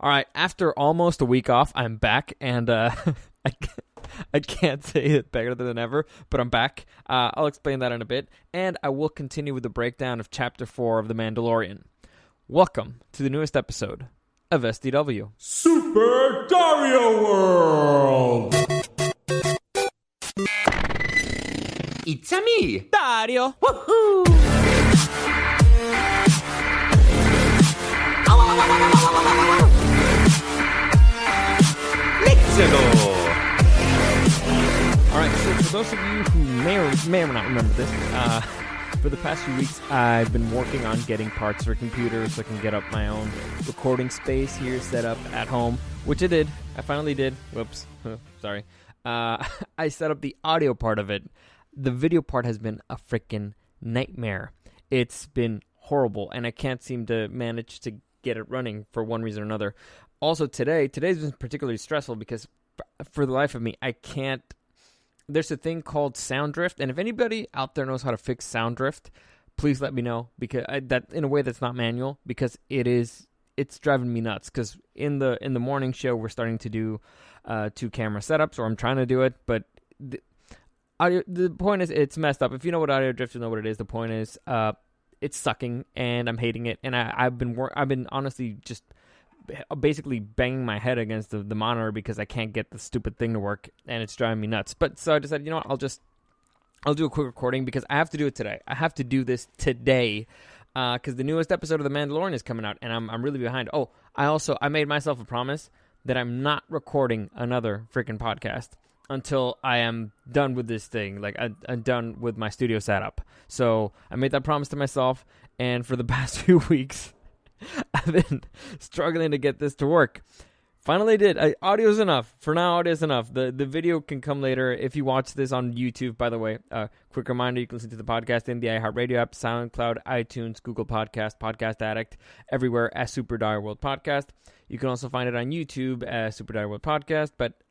All right, after almost a week off, I'm back, and I can't say it better than ever, but I'm back. I'll explain that in a bit, and I will continue with the breakdown of Chapter 4 of The Mandalorian. Welcome to the newest episode of SDW. Super Dario World! It's a me, Dario! Woohoo! Let's go! Alright, so for those of you who may or not remember this, for the past few weeks I've been working on getting parts for computers so I can get up my own recording space here set up at home, which I did. I finally did. Whoops. Sorry. I set up the audio part of it. The video part has been a freaking nightmare. It's been horrible, and I can't seem to manage to get it running for one reason or another. Also, today's been particularly stressful because for the life of me, I can't. There's a thing called sound drift, and if anybody out there knows how to fix sound drift, please let me know, because that in a way that's not manual, because it's driving me nuts. Because in the morning show, we're starting to do 2 camera setups, or I'm trying to do it, but the point is it's messed up. If you know what audio drift, you know what it is. The point is it's sucking, and I'm hating it, and I've been honestly just basically banging my head against the monitor because I can't get the stupid thing to work, and it's driving me nuts. But so I decided, you know what, I'll do a quick recording because I have to do it today. I have to do this today because the newest episode of The Mandalorian is coming out, and I'm really behind. Oh, I made myself a promise that I'm not recording another freaking podcast until I am done with this thing. Like, I'm done with my studio setup. So I made that promise to myself, and for the past few weeks, I've been struggling to get this to work. Finally did. Audio's enough. For now, audio's enough. The video can come later. If you watch this on YouTube, by the way, quick reminder, you can listen to the podcast in the iHeartRadio app, SoundCloud, iTunes, Google Podcast, Podcast Addict, everywhere as Super Dario World Podcast. You can also find it on YouTube as Super Dario World Podcast. But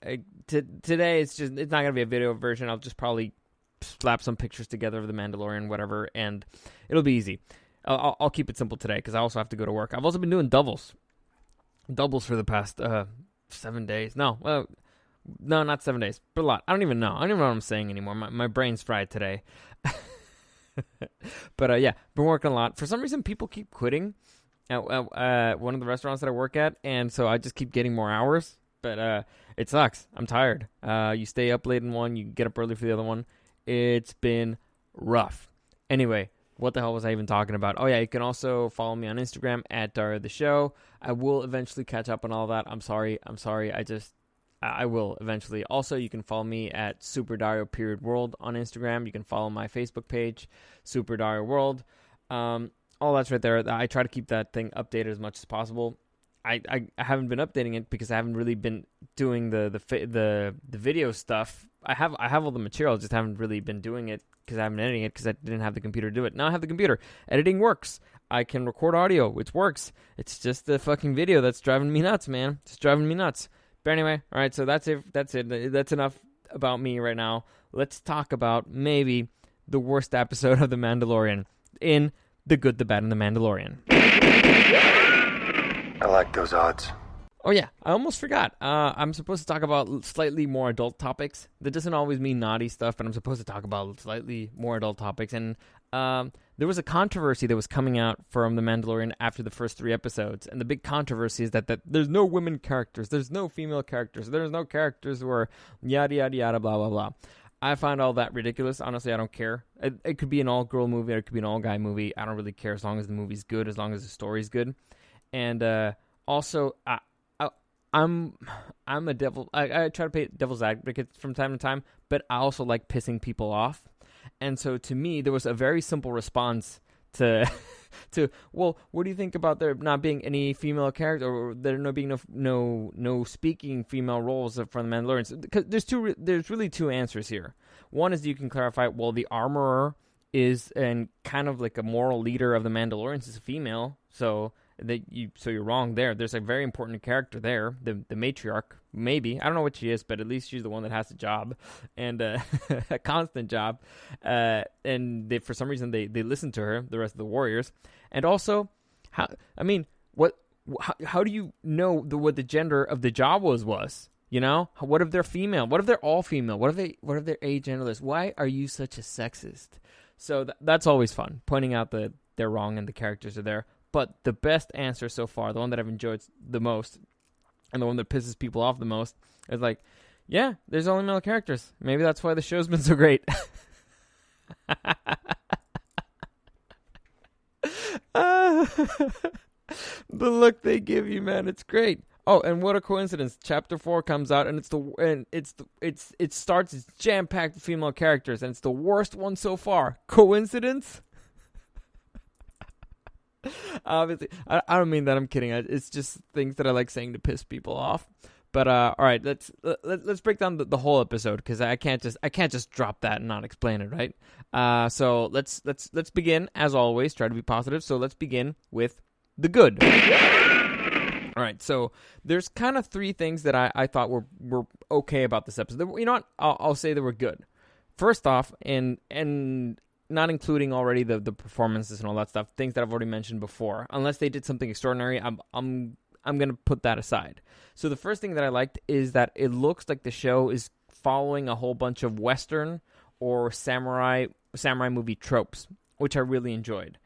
today, it's not going to be a video version. I'll just probably slap some pictures together of The Mandalorian, whatever, and it'll be easy. I'll keep it simple today because I also have to go to work. I've also been doing doubles for the past 7 days. No, not 7 days, but a lot. I don't even know what I'm saying anymore. My brain's fried today. But yeah, been working a lot. For some reason, people keep quitting at one of the restaurants that I work at, and so I just keep getting more hours. But it sucks. I'm tired. You stay up late in one, you get up early for the other one. It's been rough. Anyway. What the hell was I even talking about? Oh, yeah, you can also follow me on Instagram at Dario the Show. I will eventually catch up on all that. I'm sorry. I will eventually. Also, you can follow me at Super Dario World on Instagram. You can follow my Facebook page, Super Dario World. All that's right there. I try to keep that thing updated as much as possible. I haven't been updating it because I haven't really been doing the video stuff. I have all the material, just haven't really been doing it because I haven't been editing it because I didn't have the computer to do it. Now I have the computer. Editing works. I can record audio, which works. It's just the fucking video that's driving me nuts, man. It's driving me nuts. But anyway, all right, so that's it. That's enough about me right now. Let's talk about maybe the worst episode of The Mandalorian in The Good, the Bad, and the Mandalorian. I like those odds. Oh, yeah, I almost forgot. I'm supposed to talk about slightly more adult topics. That doesn't always mean naughty stuff, but I'm supposed to talk about slightly more adult topics. And there was a controversy that was coming out from The Mandalorian after the first 3 episodes. And the big controversy is that there's no women characters. There's no female characters. There's no characters who are yada, yada, yada, blah, blah, blah. I find all that ridiculous. Honestly, I don't care. It could be an all-girl movie or it could be an all-guy movie. I don't really care as long as the movie's good, as long as the story's good. And also, I'm a devil. I try to play devil's advocate from time to time, but I also like pissing people off. And so to me, there was a very simple response to well, what do you think about there not being any female character, or there not being no speaking female roles from the Mandalorians? Because there's really 2 answers here. One is you can clarify, well, the armorer is and kind of like a moral leader of the Mandalorians is a female, so you're wrong there. There's a very important character there, the matriarch, maybe. I don't know what she is, but at least she's the one that has a job, and a constant job. And for some reason, they listen to her, the rest of the warriors. And also, what How do you know what the gender of the Jawas was? You know, what if they're female? What if they're all female? What if they're agenderless? Why are you such a sexist? So that's always fun, pointing out that they're wrong and the characters are there. But the best answer so far, the one that I've enjoyed the most, and the one that pisses people off the most, is like, yeah, there's only male characters. Maybe that's why the show's been so great. The look they give you, man, it's great. Oh, and what a coincidence! Chapter 4 comes out, and it starts. It's jam-packed with female characters, and it's the worst one so far. Coincidence? Obviously, I don't mean that. I'm kidding. It's just things that I like saying to piss people off. But all right, let's break down the whole episode, because I can't just drop that and not explain it, right? So let's begin as always. Try to be positive. So let's begin with the good. All right, so there's kind of three things that I thought were okay about this episode. You know what? I'll say they were good. First off, and not including already the performances and all that stuff, things that I've already mentioned before. Unless they did something extraordinary, I'm gonna put that aside. So the first thing that I liked is that it looks like the show is following a whole bunch of Western or samurai movie tropes, which I really enjoyed.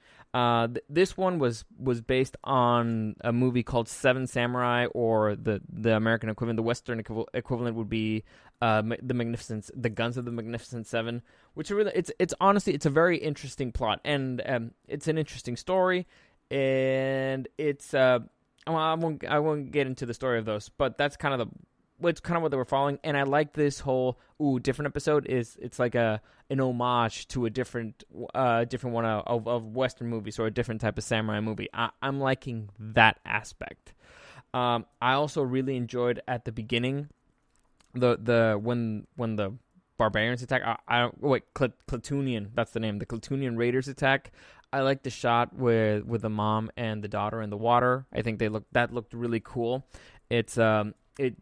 This one was based on a movie called Seven Samurai, or the American equivalent. The Western equivalent would be the Guns of the Magnificent Seven, which really it's honestly it's a very interesting plot, and it's an interesting story, and it's I won't get into the story of those, but that's kind of what they were following. And I like this whole different episode. It's like an homage to a different one of Western movies, or a different type of samurai movie. I'm liking that aspect. I also really enjoyed at the beginning when the barbarians attack. Klatooinian, that's the name. The Klatooinian Raiders attack. I like the shot with the mom and the daughter in the water. I think that looked really cool. It's kind of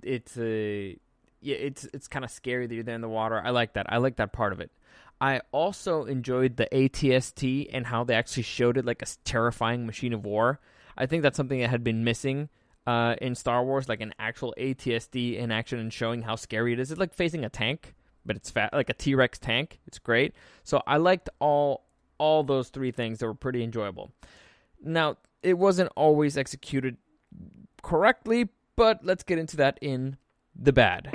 scary that you're there in the water. I like that. I like that part of it. I also enjoyed the ATST and how they actually showed it like a terrifying machine of war. I think that's something that had been missing in Star Wars, like an actual ATST in action and showing how scary it is. It's like facing a tank, but it's fat, like a T-Rex tank. It's great. So I liked all those three things. That were pretty enjoyable. Now, it wasn't always executed correctly, but let's get into that in the bad.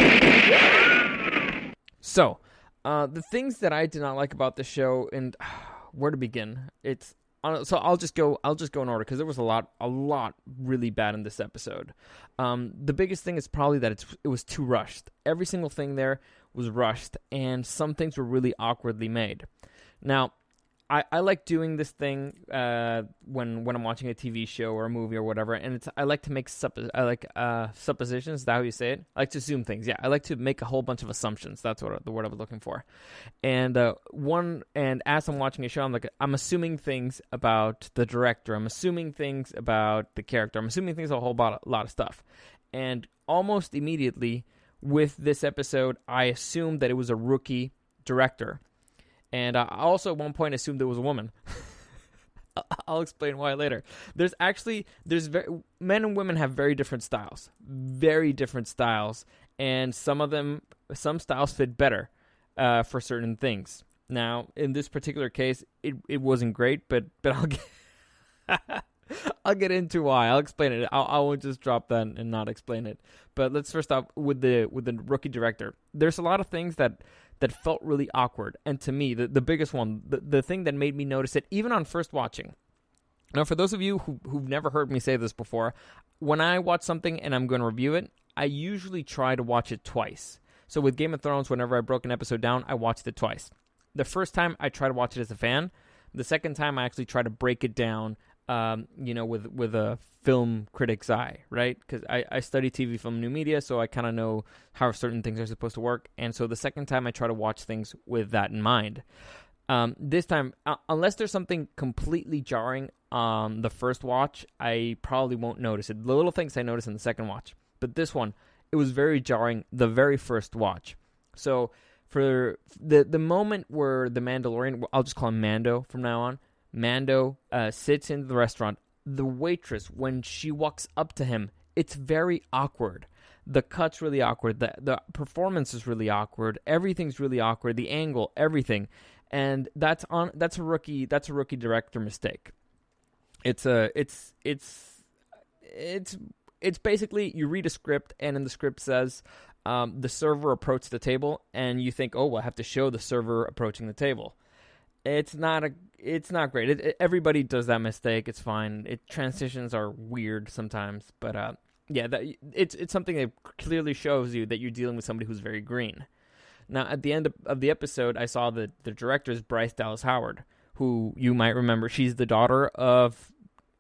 So, the things that I did not like about the show, and where to begin? So I'll just go in order, because there was a lot really bad in this episode. The biggest thing is probably that it was too rushed. Every single thing there was rushed, and some things were really awkwardly made. Now, I like doing this thing when I'm watching a TV show or a movie or whatever, and I like to make suppositions. Is that how you say it? I like to assume things. Yeah, I like to make a whole bunch of assumptions. That's the word I was looking for. And as I'm watching a show, I'm assuming things about the director. I'm assuming things about the character. I'm assuming things about a whole lot of stuff. And almost immediately with this episode, I assumed that it was a rookie director. And I also at one point assumed it was a woman. I'll explain why later. Men and women have very different styles, and some styles fit better for certain things. Now, in this particular case, it wasn't great, but I'll get into why. I'll explain it. I won't just drop that and not explain it. But let's first off with the rookie director. There's a lot of things that felt really awkward. And to me, the biggest one, the thing that made me notice it, even on first watching. Now, for those of you who've never heard me say this before, when I watch something and I'm going to review it, I usually try to watch it twice. So with Game of Thrones, whenever I broke an episode down, I watched it twice. The first time, I try to watch it as a fan. The second time, I actually try to break it down, with a film critic's eye, right? Because I study TV, film, new media, so I kind of know how certain things are supposed to work. And so the second time, I try to watch things with that in mind. This time, unless there's something completely jarring on the first watch, I probably won't notice it. The little things I notice in the second watch. But this one, it was very jarring the very first watch. So for the moment where the Mandalorian, I'll just call him Mando from now on, Mando sits in the restaurant. the waitress, when she walks up to him, it's very awkward. The cut's really awkward. The performance is really awkward. Everything's really awkward. The angle, everything, and that's a rookie director mistake. It's basically, you read a script, and in the script says the server approached the table, and you think, oh, well, I have to show the server approaching the table. It's not great. Everybody does that mistake. It's fine. Transitions are weird sometimes, but it's something that clearly shows you that you're dealing with somebody who's very green. Now, at the end of the episode, I saw that the director is Bryce Dallas Howard, who you might remember. She's the daughter of,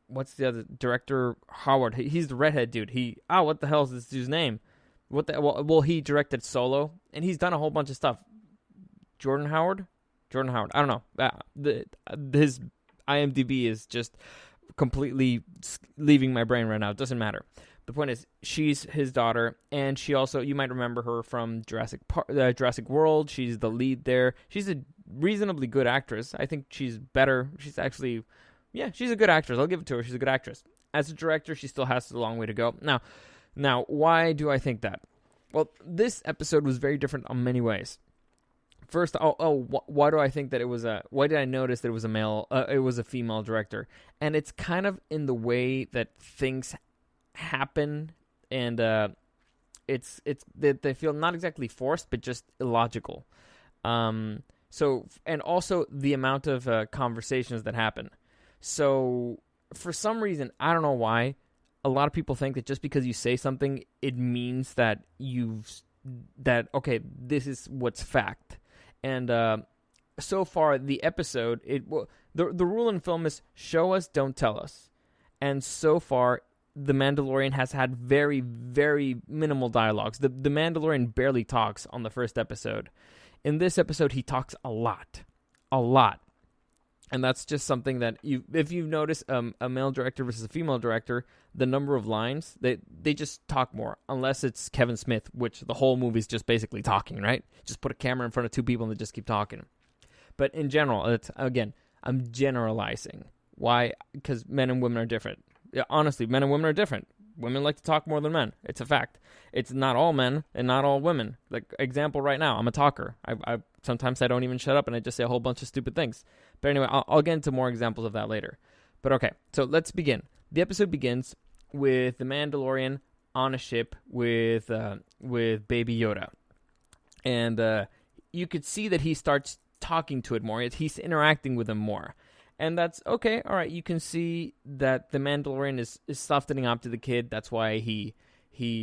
what's the other director? Howard. He's the redhead dude. What the hell is this dude's name? He directed Solo, and he's done a whole bunch of stuff. Jordan Howard. I don't know. His IMDb is just completely leaving my brain right now. It doesn't matter. The point is, she's his daughter, and she also, you might remember her from Jurassic World. She's the lead there. She's a reasonably good actress. I think she's better. She's a good actress. I'll give it to her. She's a good actress. As a director, she still has a long way to go. Now, why do I think that? Well, this episode was very different on many ways. First, why do I think that it was why did I notice that it was a female director? And it's kind of in the way that things happen, and they feel not exactly forced, but just illogical. And also the amount of conversations that happen. So for some reason, I don't know why, a lot of people think that just because you say something, it means that this is what's fact. And so far, the episode, the rule in film is show us, don't tell us. And so far, The Mandalorian has had very, very minimal dialogues. The Mandalorian barely talks on the first episode. In this episode, he talks a lot. And that's just something that, if you've noticed a male director versus a female director, the number of lines, they just talk more. Unless it's Kevin Smith, which the whole movie is just basically talking, right? Just put a camera in front of two people and they just keep talking. But in general, I'm generalizing. Why? Because men and women are different. Yeah, honestly, men and women are different. Women like to talk more than men. It's a fact. It's not all men and not all women. Like, example right now, I'm a talker. I sometimes I don't even shut up and I just say a whole bunch of stupid things. But anyway, I'll get into more examples of that later. But okay, so let's begin. The episode begins with the Mandalorian on a ship with Baby Yoda. And you could see that he starts talking to it more. He's interacting with him more. And that's okay. All right, you can see that the Mandalorian is softening up to the kid. That's why he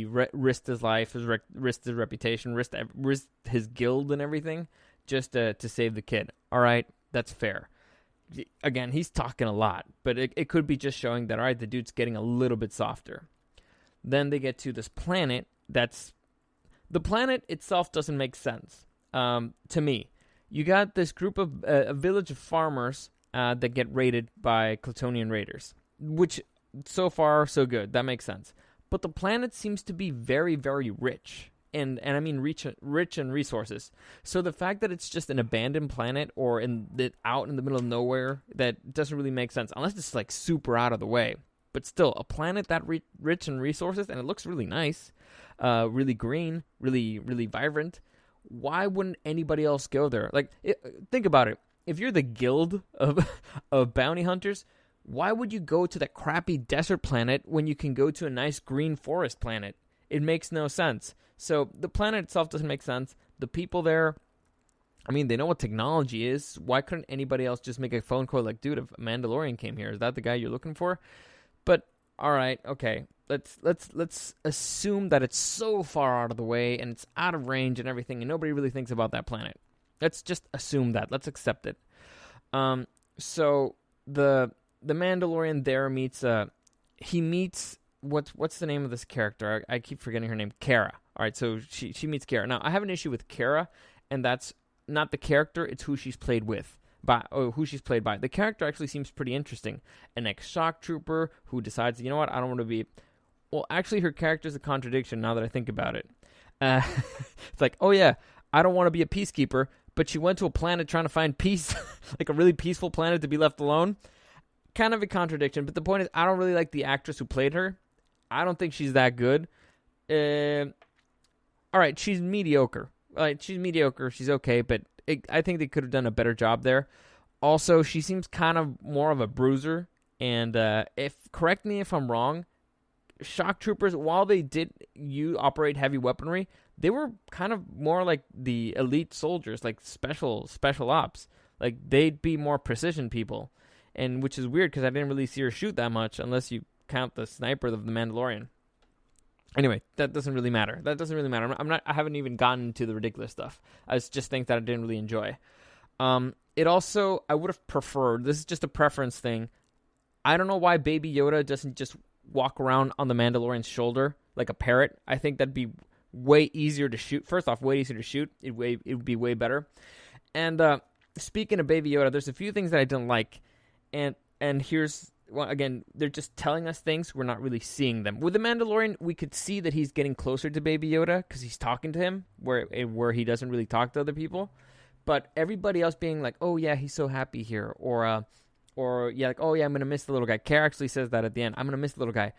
risked his life, risked his reputation, risked his guild and everything just to save the kid. All right, that's fair. Again, he's talking a lot, but it could be just showing that, all right, the dude's getting a little bit softer. Then they get to this planet. The planet itself doesn't make sense to me. You got this group of a village of farmers that get raided by Clitonian raiders, which so far so good. That makes sense. But the planet seems to be very, very rich, and I mean rich in resources. So the fact that it's just an abandoned planet or out in the middle of nowhere, that doesn't really make sense unless it's like super out of the way. But still, a planet that rich in resources, and it looks really nice, really green, really, really vibrant. Why wouldn't anybody else go there? Like, think about it. If you're the guild of bounty hunters, why would you go to that crappy desert planet when you can go to a nice green forest planet? It makes no sense. So the planet itself doesn't make sense. The people there, I mean, they know what technology is. Why couldn't anybody else just make a phone call like, dude, if a Mandalorian came here, is that the guy you're looking for? But all right, okay. Let's assume that it's so far out of the way and it's out of range and everything, and nobody really thinks about that planet. Let's just assume that. Let's accept it. So the Mandalorian there meets what's the name of this character? I keep forgetting her name. Cara. All right, so she meets Cara. Now I have an issue with Cara, and that's not the character; it's who she's played with. Who she's played by. The character actually seems pretty interesting. An ex-shock trooper who decides, you know what, I don't want to be. Well, actually, her character's a contradiction. Now that I think about it, it's like, oh yeah, I don't want to be a peacekeeper. But she went to a planet trying to find peace, like a really peaceful planet to be left alone. kind of a contradiction, but the point is I don't really like the actress who played her. I don't think she's that good. All right, she's mediocre. She's mediocre. She's okay, but I think they could have done a better job there. Also, she seems kind of more of a bruiser. And correct me if I'm wrong, shock troopers, while they did operate heavy weaponry, they were kind of more like the elite soldiers, like special ops. Like they'd be more precision people, and which is weird because I didn't really see her shoot that much, unless you count the sniper of the Mandalorian. Anyway, that doesn't really matter. I haven't even gotten to the ridiculous stuff. I just think that I didn't really enjoy. It also, I would have preferred. This is just a preference thing. I don't know why Baby Yoda doesn't just walk around on the Mandalorian's shoulder like a parrot. I think that'd be way easier to shoot. First off, way easier to shoot. It would be way better. And speaking of Baby Yoda, there's a few things that I didn't like. And here's, well, again, they're just telling us things. We're not really seeing them. With the Mandalorian, we could see that he's getting closer to Baby Yoda because he's talking to him where he doesn't really talk to other people. But everybody else being like, oh, yeah, he's so happy here. Or yeah, like, oh, yeah, I'm going to miss the little guy. Care actually says that at the end. I'm going to miss the little guy.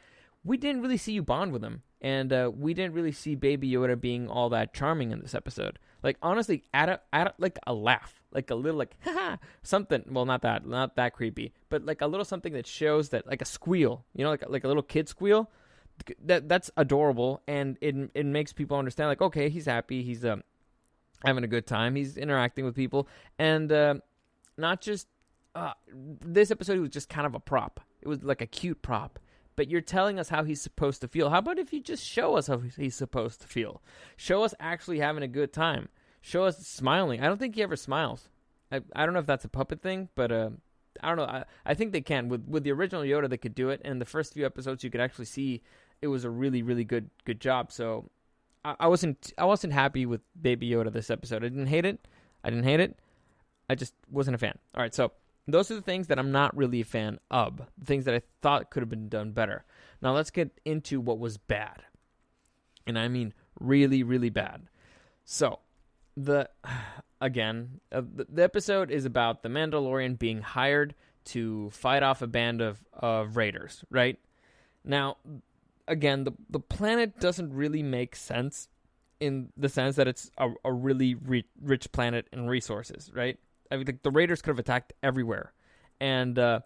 We didn't really see you bond with him. And we didn't really see Baby Yoda being all that charming in this episode. Like, honestly, add like a laugh. Like a little, like, haha, something. Well, not that creepy. But like a little something that shows that, like a squeal. You know, like a little kid squeal. That's adorable. And it makes people understand, like, okay, he's happy. He's having a good time. He's interacting with people. And not just... this episode was just kind of a prop. It was like a cute prop. But you're telling us how he's supposed to feel. How about if you just show us how he's supposed to feel? Show us actually having a good time. Show us smiling. I don't think he ever smiles. I don't know if that's a puppet thing, but I don't know. I think they can. With the original Yoda, they could do it. And the first few episodes, you could actually see it was a really, really good job. So I wasn't happy with Baby Yoda this episode. I didn't hate it. I just wasn't a fan. All right, so those are the things that I'm not really a fan of. The things that I thought could have been done better. Now let's get into what was bad. And I mean really, really bad. So, the episode is about the Mandalorian being hired to fight off a band of raiders, right? Now, again, the planet doesn't really make sense in the sense that it's a really rich planet in resources, right? I mean, the raiders could have attacked everywhere. And the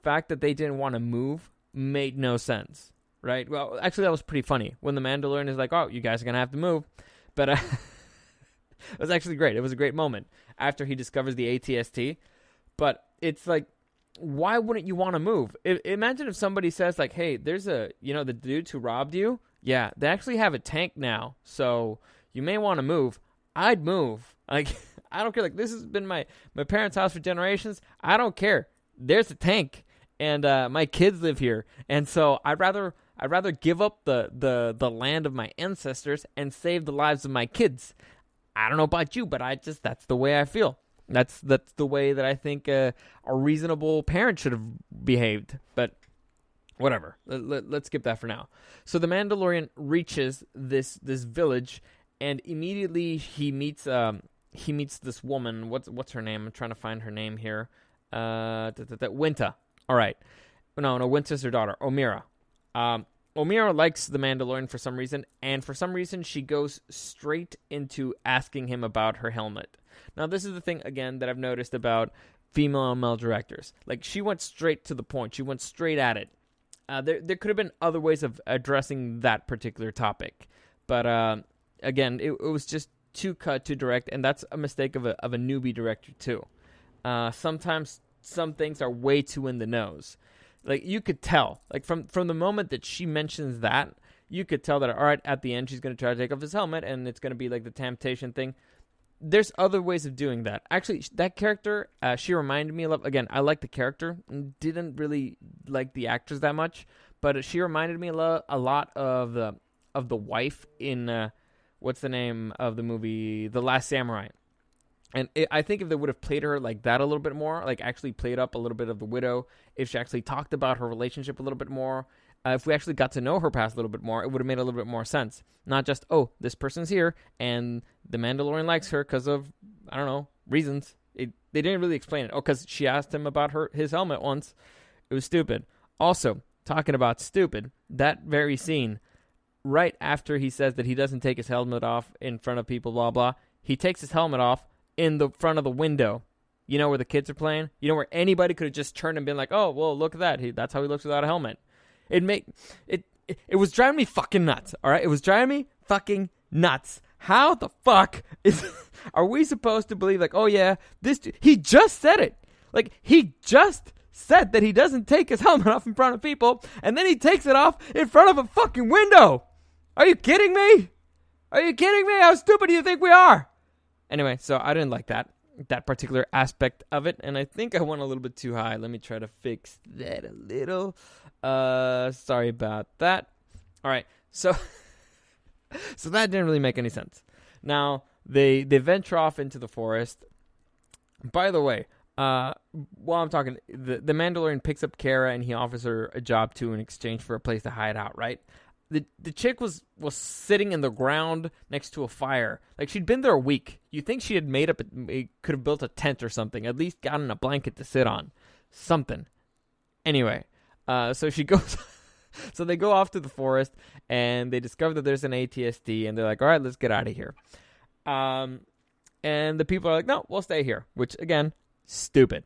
fact that they didn't want to move made no sense, right? Well, actually, that was pretty funny. When the Mandalorian is like, oh, you guys are going to have to move. But it was actually great. It was a great moment after he discovers the ATST. But it's like, why wouldn't you want to move? Imagine if somebody says, like, hey, there's the dudes who robbed you. Yeah, they actually have a tank now. So you may want to move. I'd move. Like... I don't care. Like, this has been my parents' house for generations. I don't care. There's a tank, and my kids live here, and so I'd rather give up the land of my ancestors and save the lives of my kids. I don't know about you, but that's the way I feel. That's the way that I think a reasonable parent should have behaved. But whatever. Let's skip that for now. So the Mandalorian reaches this village, and immediately he meets this woman. What's her name? I'm trying to find her name here. Winta. All right. No, Winta's her daughter, Omira. Omira likes the Mandalorian for some reason, and for some reason she goes straight into asking him about her helmet. Now, this is the thing, again, that I've noticed about female and male directors. Like, she went straight to the point. She went straight at it. There could have been other ways of addressing that particular topic. But, again, it was just too cut, too direct, and that's a mistake of a newbie director too. Sometimes some things are way too in the nose. Like, you could tell, like from the moment that she mentions that, you could tell that, all right, at the end she's going to try to take off his helmet, and it's going to be like the temptation thing. There's other ways of doing that. Actually, that character, she reminded me of. Again, I like the character, didn't really like the actress that much, but she reminded me a lot of the wife in. What's the name of the movie? The Last Samurai. And I think if they would have played her like that a little bit more, like actually played up a little bit of the widow, if she actually talked about her relationship a little bit more, if we actually got to know her past a little bit more, it would have made a little bit more sense. Not just, oh, this person's here, and the Mandalorian likes her because of, I don't know, reasons. They didn't really explain it. Oh, because she asked him about his helmet once. It was stupid. Also, talking about stupid, that very scene, right after he says that he doesn't take his helmet off in front of people, blah, blah, he takes his helmet off in the front of the window. You know where the kids are playing? You know where anybody could have just turned and been like, oh, well, look at that. That's how he looks without a helmet. It was driving me fucking nuts, all right? It was driving me fucking nuts. How the fuck are we supposed to believe, like, oh, yeah, he just said it. Like, he just said that he doesn't take his helmet off in front of people, and then he takes it off in front of a fucking window. Are you kidding me? Are you kidding me? How stupid do you think we are? Anyway, so I didn't like that particular aspect of it, and I think I went a little bit too high. Let me try to fix that a little. Sorry about that. All right, so that didn't really make any sense. Now, they venture off into the forest. By the way, while I'm talking, the Mandalorian picks up Kara, and he offers her a job, too, in exchange for a place to hide out, right? The chick was sitting in the ground next to a fire. Like, she'd been there a week. You think she had could have built a tent or something. At least gotten a blanket to sit on. Something. Anyway, so she goes... So they go off to the forest, and they discover that there's an ATST, and they're like, all right, let's get out of here. And the people are like, no, we'll stay here. Which, again, stupid.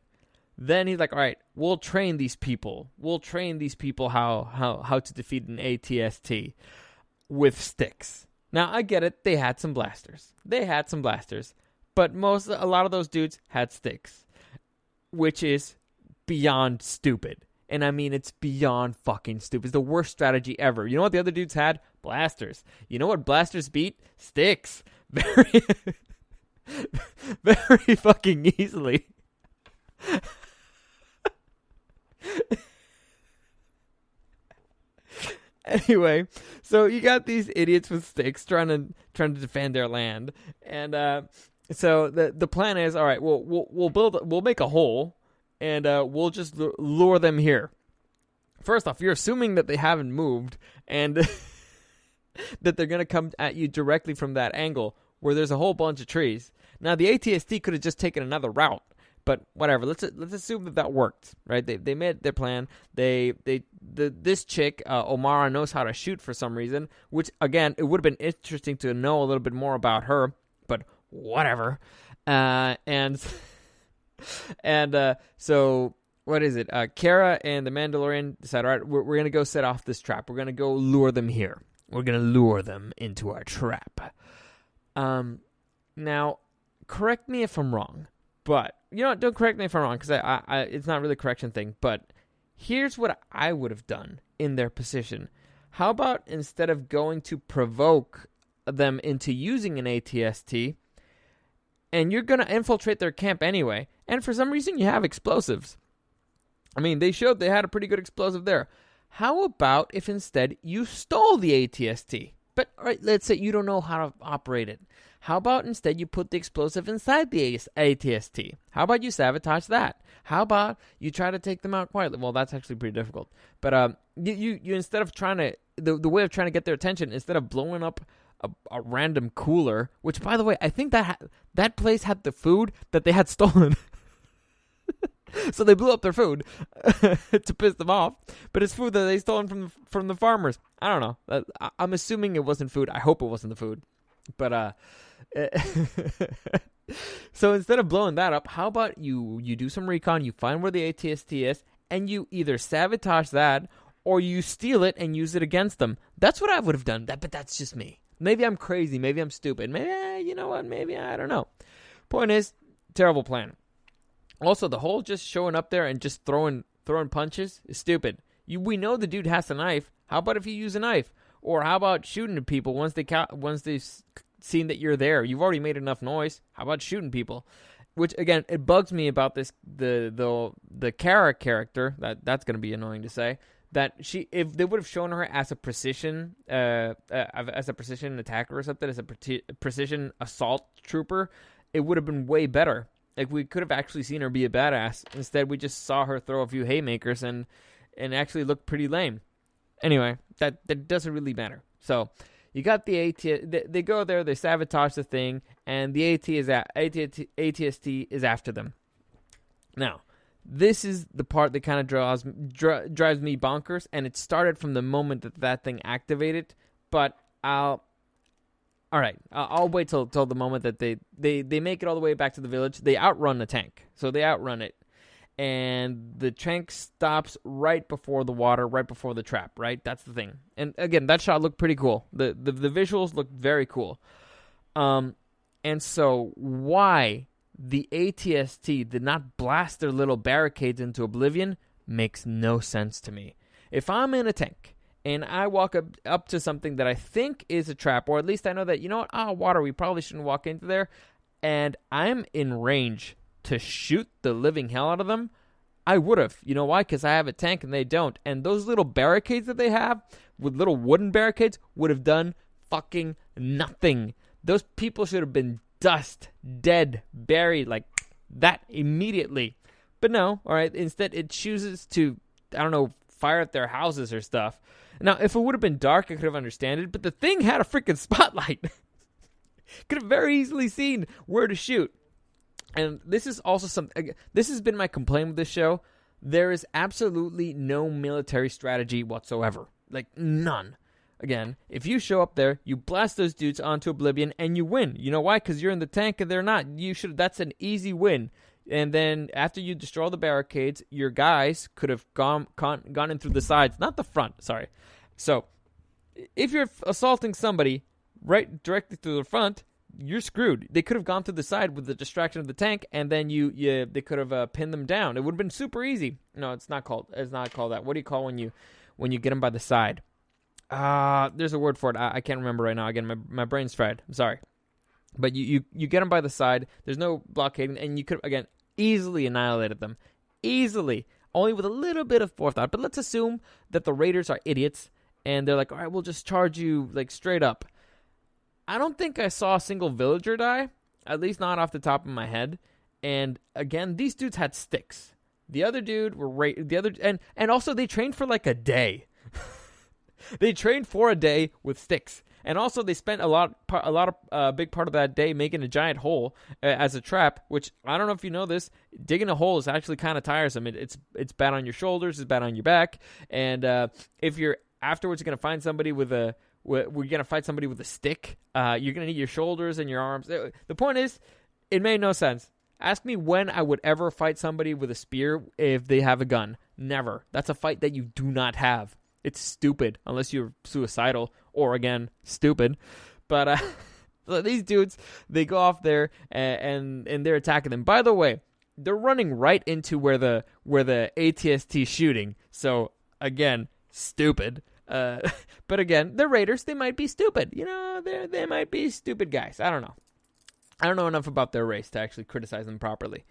Then he's like, all right, we'll train these people. We'll train these people how to defeat an ATST with sticks. Now, I get it. They had some blasters. But a lot of those dudes had sticks, which is beyond stupid. And I mean, it's beyond fucking stupid. It's the worst strategy ever. You know what the other dudes had? Blasters. You know what blasters beat? Sticks. Very, very fucking easily. Anyway, so you got these idiots with sticks trying to defend their land, and so the plan is, all right, we'll make a hole, and we'll just lure them here. First off, you're assuming that they haven't moved, and that they're gonna come at you directly from that angle where there's a whole bunch of trees. Now, the ATST could have just taken another route. But whatever, let's assume that worked, right? They made their plan. This chick, Omara, knows how to shoot for some reason, which, again, it would have been interesting to know a little bit more about her, but whatever. So what is it? Kara and the Mandalorian decide, all right, we're going to go set off this trap. We're going to go lure them here. We're going to lure them into our trap. Now, correct me if I'm wrong. But, you know, don't correct me if I'm wrong, because it's not really a correction thing. But here's what I would have done in their position. How about instead of going to provoke them into using an ATST, and you're going to infiltrate their camp anyway, and for some reason you have explosives. I mean, they showed they had a pretty good explosive there. How about if instead you stole the ATST? But, all right, let's say you don't know how to operate it. How about instead you put the explosive inside the ATST? How about you sabotage that? How about you try to take them out quietly? Well, that's actually pretty difficult. But you instead of trying to, the way of trying to get their attention, instead of blowing up a random cooler, which, by the way, I think that place had the food that they had stolen. So they blew up their food to piss them off. But it's food that they stolen from the farmers. I don't know. I'm assuming it wasn't food. I hope it wasn't the food. But so instead of blowing that up, how about you do some recon, you find where the ATST is, and you either sabotage that or you steal it and use it against them. That's what I would have done. But that's just me. Maybe I'm crazy. Maybe I'm stupid. Maybe, you know what? Maybe, I don't know. Point is, terrible plan. Also, the whole just showing up there and just throwing punches is stupid. We know the dude has a knife. How about if you use a knife? Or how about shooting at people once they've seen that you're there? You've already made enough noise. How about shooting people? Which, again, it bugs me about this the Kara character. That's going to be annoying to say. That if they would have shown her as a precision attacker or something, as a precision assault trooper, it would have been way better. Like, we could have actually seen her be a badass. Instead, we just saw her throw a few haymakers and actually look pretty lame. Anyway, that doesn't really matter. So, you got the AT. They go there, they sabotage the thing, and the ATST is after them. Now, this is the part that kind of drives me bonkers, and it started from the moment that thing activated. But I'll wait till the moment that they make it all the way back to the village. They outrun the tank, so they outrun it, and the tank stops right before the water, right before the trap. Right, that's the thing. And again, that shot looked pretty cool. The visuals looked very cool. And so why the ATST did not blast their little barricades into oblivion makes no sense to me. If I'm in a tank and I walk up to something that I think is a trap, or at least I know that, water, we probably shouldn't walk into there, and I'm in range to shoot the living hell out of them, I would have. You know why? Because I have a tank and they don't. And those little barricades that they have, with little wooden barricades, would have done fucking nothing. Those people should have been dust, dead, buried like that immediately. But no, all right, instead it chooses to, fire at their houses or stuff. Now, if it would have been dark, I could have understood it, but the thing had a freaking spotlight. Could have very easily seen where to shoot. And this is also something, this has been my complaint with this show. There is absolutely no military strategy whatsoever. Like, none. Again, if you show up there, you blast those dudes onto oblivion, and you win. You know why? Because you're in the tank and they're not. That's an easy win. And then after you destroy the barricades, your guys could have gone in through the sides, not the front. Sorry. So if you're assaulting somebody right directly through the front, you're screwed. They could have gone through the side with the distraction of the tank, and then they could have pinned them down. It would have been super easy. No, it's not called that. What do you call when you get them by the side? There's a word for it. I can't remember right now. Again, my brain's fried. I'm sorry. But you get them by the side. There's no blockading, and you could, again, easily annihilated them. Easily. Only with a little bit of forethought. But let's assume that the raiders are idiots, and they're like, all right, we'll just charge you, like, straight up. I don't think I saw a single villager die, at least not off the top of my head. And, again, these dudes had sticks. The other dude and also they trained for, like, a day. They trained for a day with sticks, and also they spent a big part of that day making a giant hole as a trap. Which, I don't know if you know this, digging a hole is actually kind of tiresome. It's bad on your shoulders, it's bad on your back, and if you're afterwards going to find somebody we're gonna fight somebody with a stick, you're gonna need your shoulders and your arms. The point is, it made no sense. Ask me when I would ever fight somebody with a spear if they have a gun. Never. That's a fight that you do not have. It's stupid, unless you're suicidal, or, again, stupid. But these dudes, they go off there, and they're attacking them. By the way, they're running right into where the ATST is shooting. So, again, stupid. But, again, they're raiders. They might be stupid. They might be stupid guys. I don't know. I don't know enough about their race to actually criticize them properly.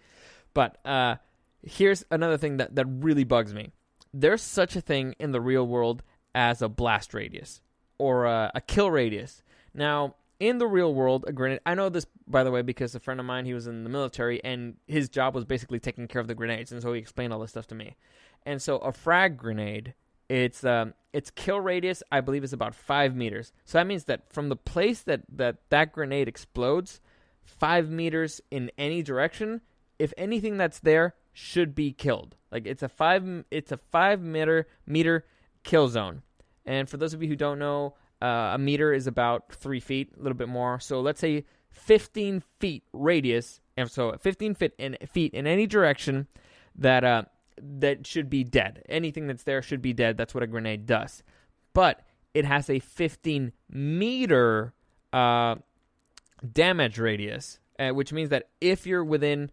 But here's another thing that really bugs me. There's such a thing in the real world as a blast radius or a kill radius. Now, in the real world, a grenade, I know this, by the way, because a friend of mine, he was in the military, and his job was basically taking care of the grenades, and so he explained all this stuff to me. And so a frag grenade, its kill radius, I believe, is about 5 meters. So that means that from the place that grenade explodes, 5 meters in any direction, if anything that's there should be killed. Like, it's a 5 meter kill zone. And for those of you who don't know, a meter is about 3 feet, a little bit more. So let's say 15 feet radius, and so 15 feet in any direction that should be dead. Anything that's there should be dead. That's what a grenade does. But it has a 15 meter damage radius, which means that if you're within,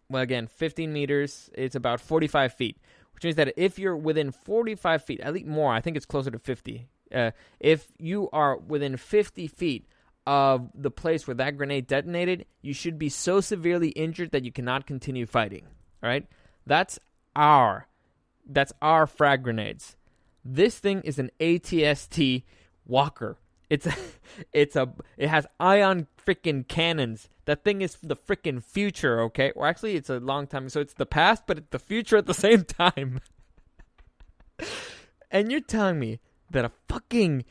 well, again, 15 meters, it's about 45 feet, which means that if you're within 45 feet, at least more, I think it's closer to 50. If you are within 50 feet of the place where that grenade detonated, you should be so severely injured that you cannot continue fighting. All right? That's our frag grenades. This thing is an ATST Walker. It has ion freaking cannons. That thing is the freaking future, okay? Or actually, it's a long time. So it's the past, but it's the future at the same time. And you're telling me that a fucking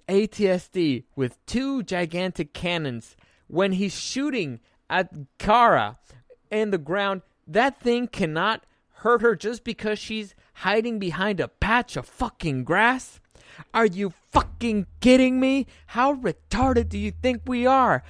ATST with 2 gigantic cannons, when he's shooting at Kara in the ground, that thing cannot hurt her just because she's hiding behind a patch of fucking grass? Are you fucking kidding me? How retarded do you think we are?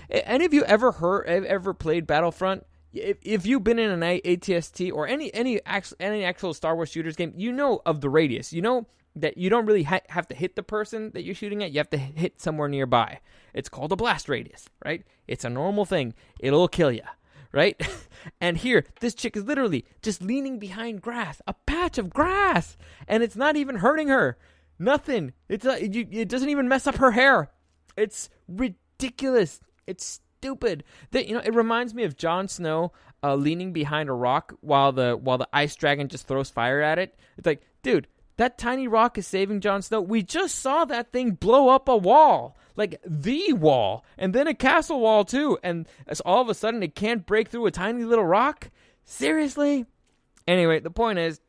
Any of you ever played Battlefront? If you've been in an ATST or any actual Star Wars shooters game, you know of the radius. You know that you don't really have to hit the person that you're shooting at. You have to hit somewhere nearby. It's called a blast radius, right? It's a normal thing. It'll kill you, right? And here, this chick is literally just leaning behind grass, a patch of grass, and it's not even hurting her. Nothing. It doesn't even mess up her hair. It's ridiculous. It's stupid. It reminds me of Jon Snow leaning behind a rock while the ice dragon just throws fire at it. It's like, dude, that tiny rock is saving Jon Snow. We just saw that thing blow up a wall, like the wall, and then a castle wall too. And all of a sudden, it can't break through a tiny little rock. Seriously? Anyway, the point is,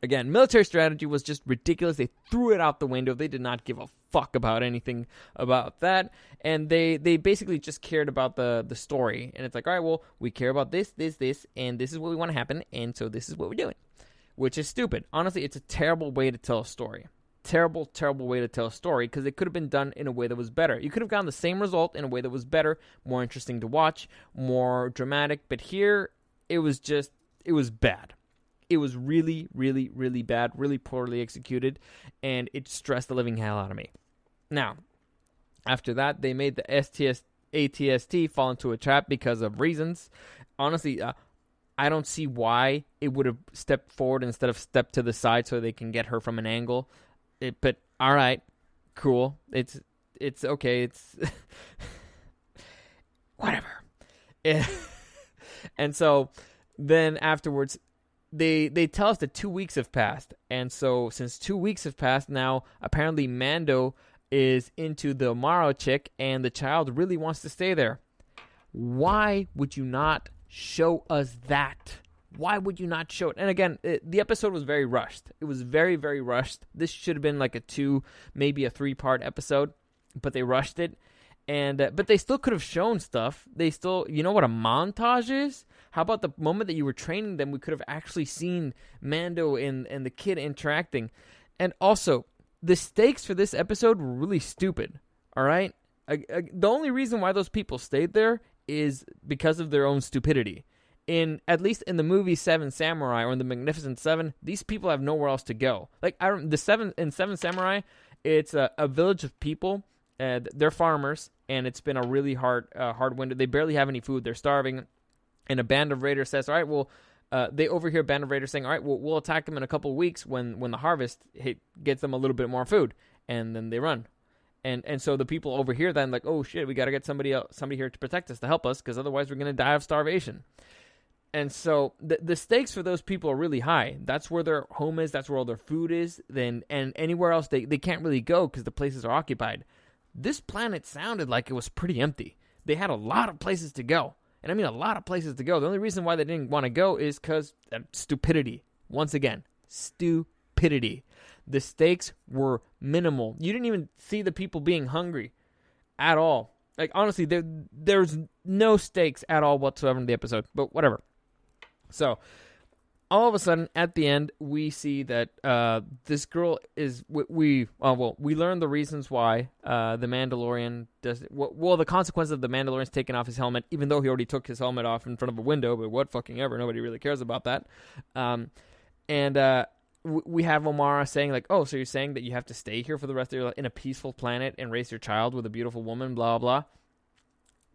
again, military strategy was just ridiculous. They threw it out the window. They did not give a fuck about anything about that. And they basically just cared about the story. And it's like, all right, well, we care about this, and this is what we want to happen. And so this is what we're doing, which is stupid. Honestly, it's a terrible way to tell a story. Terrible, terrible way to tell a story because it could have been done in a way that was better. You could have gotten the same result in a way that was better, more interesting to watch, more dramatic. But here, it was bad. It was really, really, really bad, really poorly executed, and it stressed the living hell out of me. Now, after that, they made the ATST fall into a trap because of reasons. Honestly, I don't see why it would have stepped forward instead of stepped to the side so they can get her from an angle. But all right, cool. It's okay. It's whatever. And so then afterwards, they tell us that 2 weeks have passed. And so since 2 weeks have passed now, apparently Mando is into the Morrow chick and the child really wants to stay there. Why would you not show us that? Why would you not show it? And again, the episode was very rushed. It was very, very rushed. This should have been like a 2, maybe a 3-part episode, but they rushed it. And but they still could have shown stuff. They still, you know what a montage is? How about the moment that you were training them? We could have actually seen Mando and the kid interacting. And also, the stakes for this episode were really stupid. All right? The only reason why those people stayed there is because of their own stupidity. At least in the movie Seven Samurai or in the Magnificent Seven, these people have nowhere else to go. Like Seven Samurai, it's a village of people. They're farmers, and it's been a really hard winter. They barely have any food. They're starving. And a band of raiders says, all right, well, they overhear a band of raiders saying, all right, well, we'll attack them in a couple of weeks when the harvest gets them a little bit more food. And then they run. And so the people over here then like, oh shit, we got to get somebody here to protect us, to help us, because otherwise we're going to die of starvation. And so the stakes for those people are really high. That's where their home is. That's where all their food is. And anywhere else they can't really go because the places are occupied. This planet sounded like it was pretty empty. They had a lot of places to go. And I mean a lot of places to go. The only reason why they didn't want to go is because of stupidity. Once again, stupidity. The stakes were minimal. You didn't even see the people being hungry at all. Like, honestly, there's no stakes at all whatsoever in the episode. But whatever. So, all of a sudden, at the end, we see that this girl is... We learn the reasons why the Mandalorian does... Well, the consequence of the Mandalorian's taking off his helmet, even though he already took his helmet off in front of a window, but what fucking ever. Nobody really cares about that. We have Omara saying, like, oh, so you're saying that you have to stay here for the rest of your life in a peaceful planet and raise your child with a beautiful woman, blah, blah.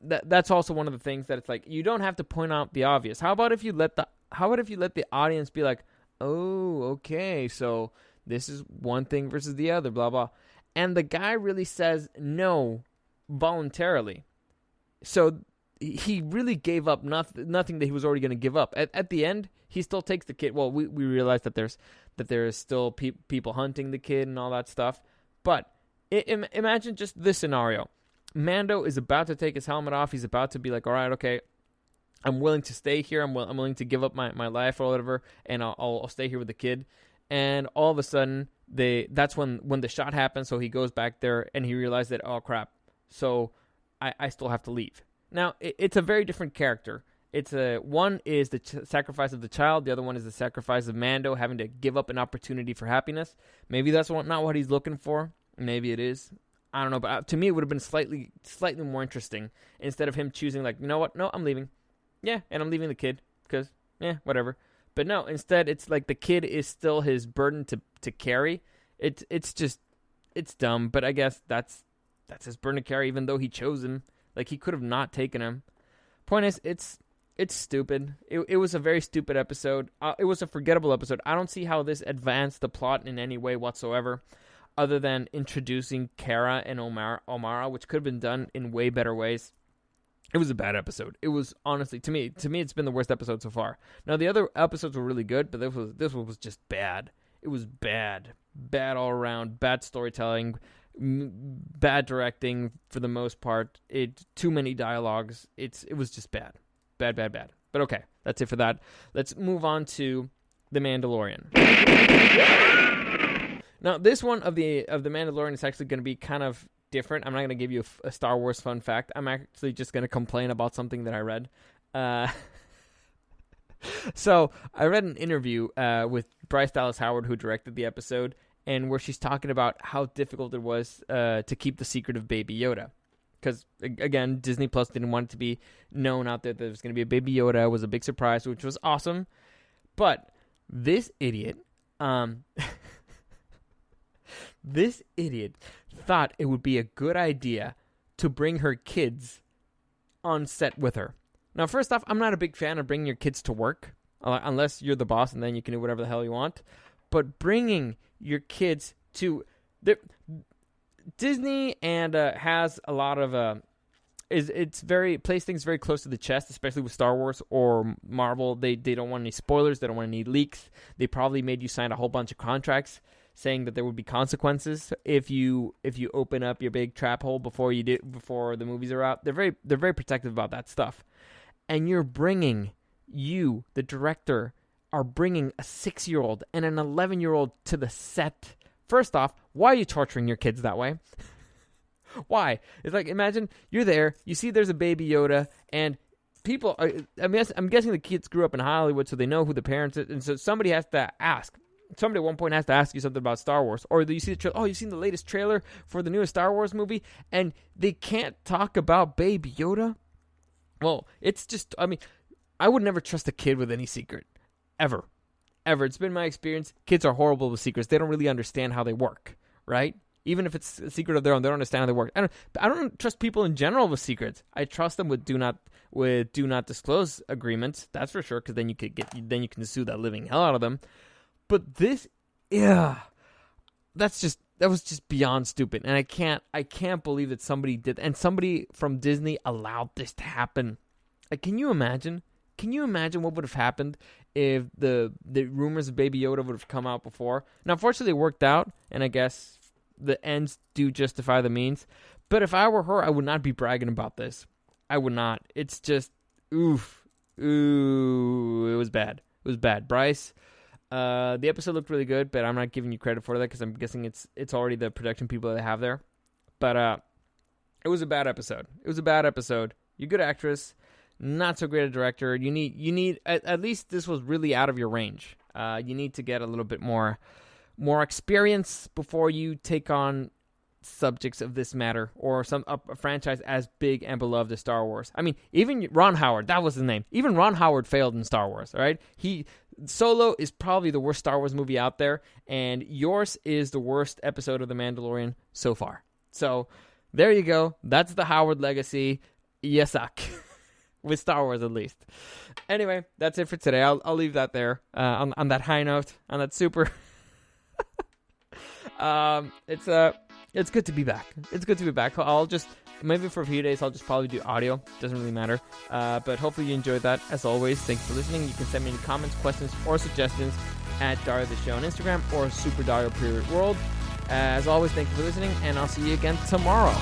That's also one of the things that it's like, you don't have to point out the obvious. How about if you let the audience be like, oh, okay, so this is one thing versus the other, blah, blah. And the guy really says no voluntarily. So he really gave up nothing that he was already going to give up. At the end, he still takes the kid. Well, we realize that there is still people hunting the kid and all that stuff. But imagine just this scenario. Mando is about to take his helmet off. He's about to be like, all right, okay, I'm willing to stay here. I'm willing to give up my life or whatever, and I'll stay here with the kid. And all of a sudden, that's when the shot happens. So he goes back there and he realized that, oh crap, so I still have to leave. Now it's a very different character, It's one is the sacrifice of the child. The other one is the sacrifice of Mando having to give up an opportunity for happiness. Maybe that's not what he's looking for. Maybe it is. I don't know. But to me, it would have been slightly more interesting instead of him choosing like, you know what? No, I'm leaving. Yeah, and I'm leaving the kid because, whatever. But no, instead, it's like the kid is still his burden to carry. It's dumb. But I guess that's his burden to carry, even though he chose him. Like, he could have not taken him. Point is, it's stupid. It was a very stupid episode. It was a forgettable episode. I don't see how this advanced the plot in any way whatsoever, other than introducing Kara and Omara, which could have been done in way better ways. It was a bad episode. It was, honestly, to me, it's been the worst episode so far. Now, the other episodes were really good, but this one was just bad. It was bad. Bad all around. Bad storytelling. Bad directing for the most part. Too many dialogues. It was just bad. Bad. But okay, that's it for that. Let's move on to The Mandalorian. Now, this one of the Mandalorian is actually going to be kind of different. I'm not going to give you a Star Wars fun fact. I'm actually just going to complain about something that I read. So I read an interview with Bryce Dallas Howard, who directed the episode, and where she's talking about how difficult it was to keep the secret of Baby Yoda. Because, again, Disney Plus didn't want it to be known out there that there was going to be a Baby Yoda. It was a big surprise, which was awesome. But this idiot, thought it would be a good idea to bring her kids on set with her. Now, first off, I'm not a big fan of bringing your kids to work, unless you're the boss and then you can do whatever the hell you want. But bringing your kids to... Disney and has a lot of... plays things very close to the chest, especially with Star Wars or Marvel. They don't want any spoilers. They don't want any leaks. They probably made you sign a whole bunch of contracts saying that there would be consequences if you open up your big trap hole before the movies are out. They're very protective about that stuff. And you, the director, are bringing a 6-year-old and an 11-year-old to the set. First off, why are you torturing your kids that way? Why? It's like, imagine you're there, you see there's a Baby Yoda, and people, I'm guessing the kids grew up in Hollywood, so they know who the parents are, and so somebody has to ask. Somebody at one point has to ask you something about Star Wars. Or you see you've seen the latest trailer for the newest Star Wars movie, and they can't talk about Baby Yoda? Well, it's just, I would never trust a kid with any secret. Ever. It's been my experience. Kids are horrible with secrets. They don't really understand how they work, right? Even if it's a secret of their own, they don't understand how they work. I don't trust people in general with secrets. I trust them with do not disclose agreements. That's for sure, because then you can sue that living hell out of them. But this, that was just beyond stupid, and I can't believe that somebody did, and somebody from Disney allowed this to happen. Like, can you imagine? Can you imagine what would have happened if the rumors of Baby Yoda would have come out before? Now, unfortunately, it worked out, and I guess the ends do justify the means. But if I were her, I would not be bragging about this. I would not. It's just, oof. Ooh, it was bad. Bryce, the episode looked really good, but I'm not giving you credit for that because I'm guessing it's already the production people that they have there. But it was a bad episode. You're a good actress. Not so great a director. You need at least this was really out of your range. You need to get a little bit more experience before you take on subjects of this matter or a franchise as big and beloved as Star Wars. I mean, even Ron Howard, that was his name. Even Ron Howard failed in Star Wars. All right, Solo is probably the worst Star Wars movie out there, and yours is the worst episode of The Mandalorian so far. So there you go. That's the Howard legacy. You suck. With Star Wars, at least. Anyway, that's it for today. I'll leave that there on that high note, on that super. It's good to be back. I'll just maybe for a few days I'll just probably do audio. Doesn't really matter. But hopefully you enjoyed that. As always, thanks for listening. You can send me any comments, questions, or suggestions at Dario the Show on Instagram or SuperDario_World. As always, thank you for listening, and I'll see you again tomorrow.